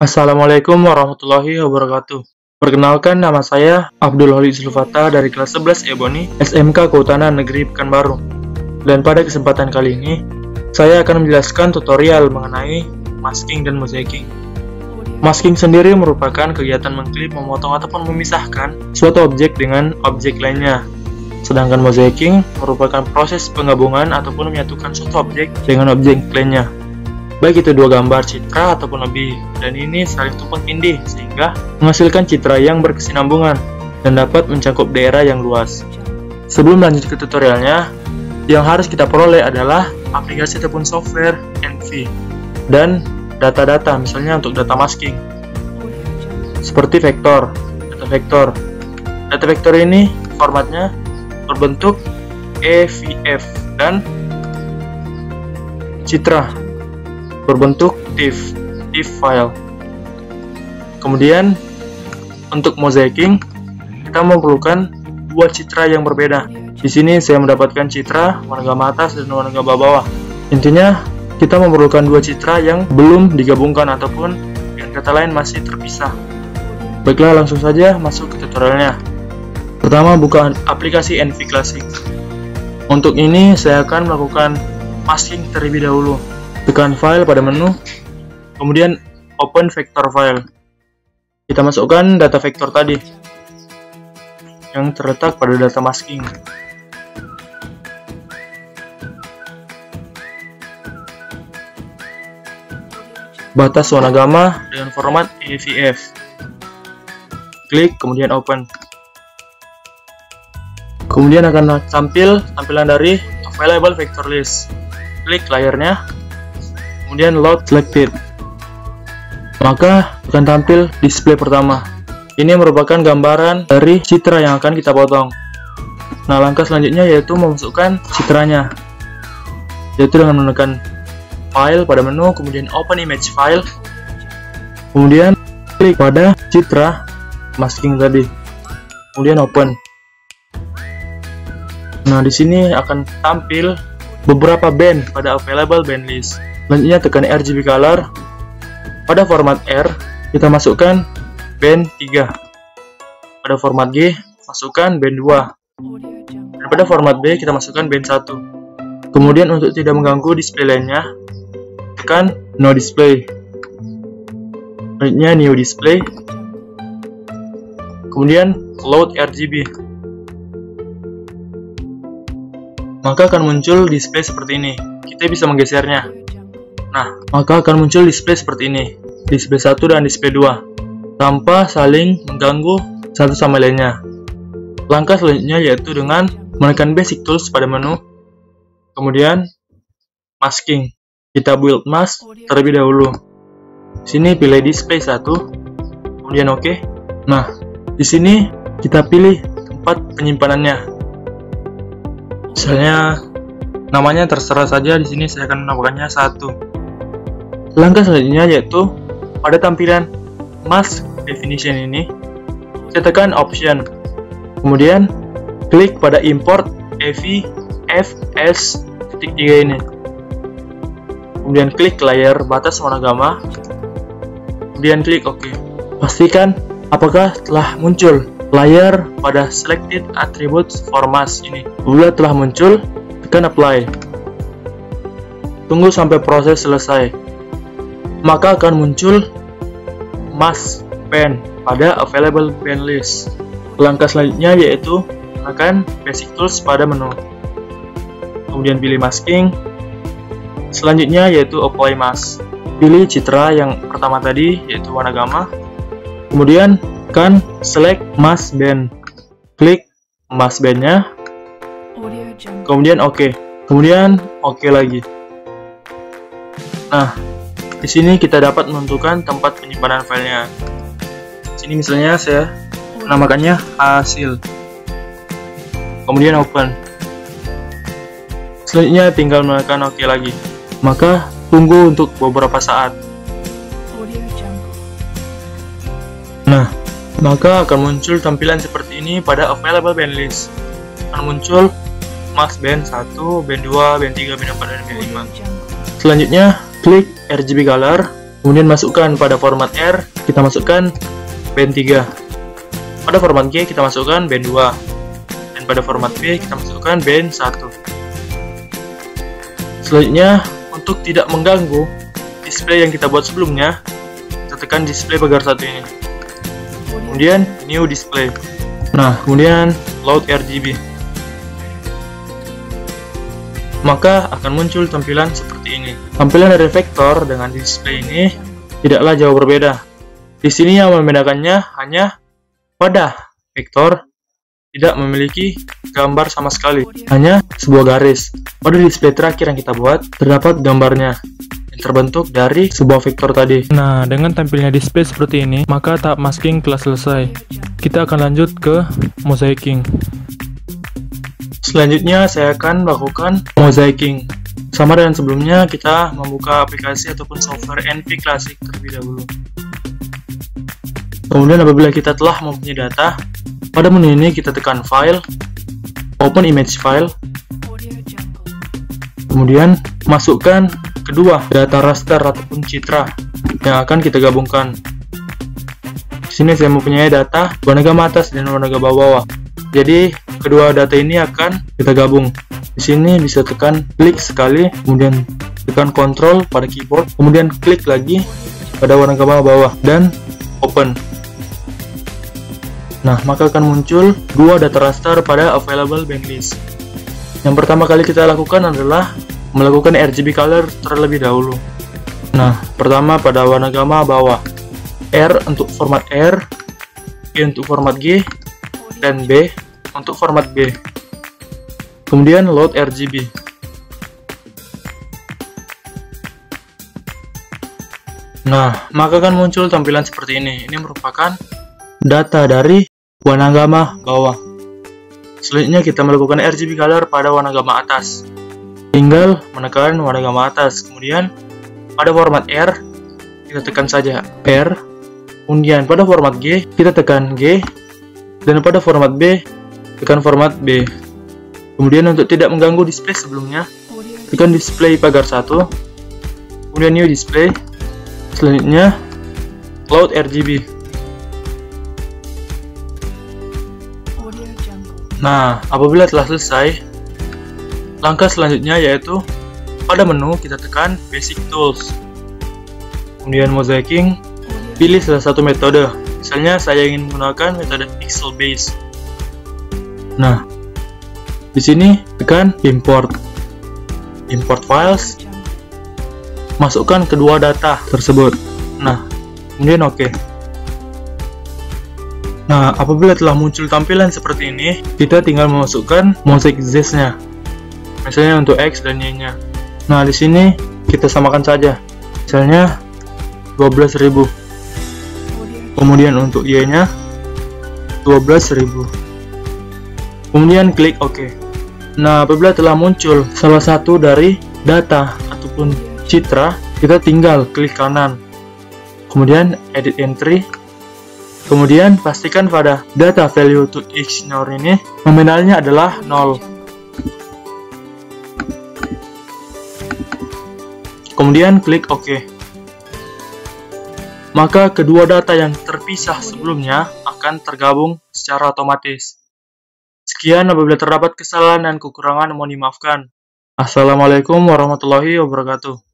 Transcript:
Assalamualaikum warahmatullahi wabarakatuh. Perkenalkan, nama saya Abdul Holid Zulfata dari kelas 11 Ebony SMK Kehutanan Negeri Pekanbaru. Dan pada kesempatan kali ini, saya akan menjelaskan tutorial mengenai masking dan mosaicing. Masking sendiri merupakan kegiatan mengklip, memotong ataupun memisahkan suatu objek dengan objek lainnya. Sedangkan mosaicing merupakan proses penggabungan ataupun menyatukan suatu objek dengan objek lainnya, baik itu dua gambar, citra, ataupun lebih, dan ini saling tumpang tindih sehingga menghasilkan citra yang berkesinambungan dan dapat mencakup daerah yang luas. Sebelum lanjut ke tutorialnya, yang harus kita peroleh adalah aplikasi ataupun software NV dan data-data, misalnya untuk data masking seperti vektor, data vektor. Data vektor ini formatnya berbentuk EVF dan citra berbentuk TIFF file. Kemudian untuk mosaicing kita memerlukan dua citra yang berbeda. Di sini saya mendapatkan citra warna gamma atas dan warna gamma bawah. Intinya kita memerlukan dua citra yang belum digabungkan ataupun dengan kata lain masih terpisah. Baiklah, langsung saja masuk ke tutorialnya. Pertama, buka aplikasi NV Classic. Untuk ini saya akan melakukan masking terlebih dahulu. Tekan file pada menu, kemudian open vector file. Kita masukkan data vektor tadi yang terletak pada data masking. Batas warna gamma dengan format EVF. Klik, kemudian open. Kemudian akan tampil tampilan dari available vector list. Klik layarnya, kemudian load selected, maka akan tampil display pertama. Ini merupakan gambaran dari citra yang akan kita potong. Nah, langkah selanjutnya yaitu memasukkan citranya, yaitu dengan menekan file pada menu, kemudian open image file, kemudian klik pada citra masking tadi, kemudian open. Nah, di sini akan tampil beberapa band pada available band list. Selanjutnya tekan RGB color. Pada format R kita masukkan band 3. Pada format G masukkan band 2. Dan pada format B kita masukkan band 1. Kemudian untuk tidak mengganggu display lainnya, tekan no display. Selanjutnya new display. Kemudian load RGB. Maka akan muncul display seperti ini. Kita bisa menggesernya. Nah, maka akan muncul display seperti ini, display 1 dan display 2, tanpa saling mengganggu satu sama lainnya. Langkah selanjutnya yaitu dengan menekan basic tools pada menu, kemudian masking. Kita build mask terlebih dahulu. Sini pilih display 1, kemudian oke. Nah, di sini kita pilih tempat penyimpanannya. Misalnya namanya terserah saja, di sini saya akan menambahkannya 1. Langkah selanjutnya yaitu pada tampilan mask definition ini, saya tekan option, kemudian klik pada import EVFS.3 ini, kemudian klik layar batas warna gamma, kemudian klik OK. Pastikan apakah telah muncul layar pada selected attributes for mask ini. Bila telah muncul, tekan apply. Tunggu sampai proses selesai, maka akan muncul mask band pada available band list. Langkah selanjutnya yaitu tekan basic tools pada menu, kemudian pilih masking. Selanjutnya yaitu apply mask. Pilih citra yang pertama tadi yaitu warna gamma, kemudian tekan select mask band, klik mask bandnya, kemudian OK, kemudian OK lagi. Nah, di sini kita dapat menentukan tempat penyimpanan filenya. Sini misalnya saya menamakannya hasil, kemudian open. Selanjutnya tinggal menekan OK lagi, maka tunggu untuk beberapa saat. Nah, maka akan muncul tampilan seperti ini pada available band list. Akan muncul mask band 1, band 2, band 3, band 4, dan band 5. Selanjutnya, klik RGB color, Kemudian masukkan pada format R, kita masukkan band 3. Pada format G kita masukkan band 2. Dan pada format B kita masukkan band 1. Selanjutnya, untuk tidak mengganggu display yang kita buat sebelumnya, kita tekan display pagar 1 ini. Kemudian new display. Nah, kemudian load RGB. Maka akan muncul tampilan seperti ini. Tampilan dari vektor dengan display ini tidaklah jauh berbeda. Di sini yang membedakannya hanya pada vektor tidak memiliki gambar sama sekali, hanya sebuah garis. Pada display terakhir yang kita buat terdapat gambarnya yang terbentuk dari sebuah vektor tadi. Nah, dengan tampilnya display seperti ini, maka tahap masking telah selesai. Kita akan lanjut ke mosaiking. Selanjutnya saya akan melakukan mosaiking. Sama dengan sebelumnya, kita membuka aplikasi ataupun software NV Classic terlebih dahulu. Kemudian apabila kita telah mempunyai data, pada menu ini kita tekan File, Open Image File, kemudian masukkan kedua data raster ataupun citra yang akan kita gabungkan. Di sini saya mempunyai data warna gamma atas dan warna gamma bawah. Jadi kedua data ini akan kita gabung. Di sini bisa tekan klik sekali, kemudian tekan Ctrl pada keyboard, kemudian klik lagi pada warna gamma bawah dan open. Nah, maka akan muncul dua data raster pada available band list. Yang pertama kali kita lakukan adalah melakukan RGB color terlebih dahulu. Nah, pertama pada warna gamma bawah, R untuk format R, G untuk format G, dan B untuk format B. Kemudian load RGB. Nah, maka akan muncul tampilan seperti ini. Ini merupakan data dari warna gamma bawah. Selanjutnya kita melakukan RGB color pada warna gamma atas. Tinggal menekan warna gamma atas. Kemudian pada format R kita tekan saja R. Kemudian pada format G kita tekan G. Dan pada format B tekan format B. Kemudian untuk tidak mengganggu display sebelumnya, tekan display pagar 1. Kemudian new display. Selanjutnya load RGB. Nah, apabila telah selesai, langkah selanjutnya yaitu pada menu kita tekan Basic Tools. Kemudian mosaiking, pilih salah satu metode. Misalnya saya ingin menggunakan metode pixel base. Nah, di sini tekan import files, masukkan kedua data tersebut. Nah, kemudian oke. Nah, apabila telah muncul tampilan seperti ini, kita tinggal memasukkan mosaic Z-nya. Misalnya untuk X dan Y-nya. Nah, di sini kita samakan saja. Misalnya 12.000. Kemudian untuk Y-nya 12.000. Kemudian klik OK. Nah, apabila telah muncul salah satu dari data ataupun citra, kita tinggal klik kanan. Kemudian edit entry. Kemudian pastikan pada data value to ignore ini nominalnya adalah 0. Kemudian klik OK. Maka kedua data yang terpisah sebelumnya akan tergabung secara otomatis. Sekian, apabila terdapat kesalahan dan kekurangan mohon dimaafkan. Assalamualaikum warahmatullahi wabarakatuh.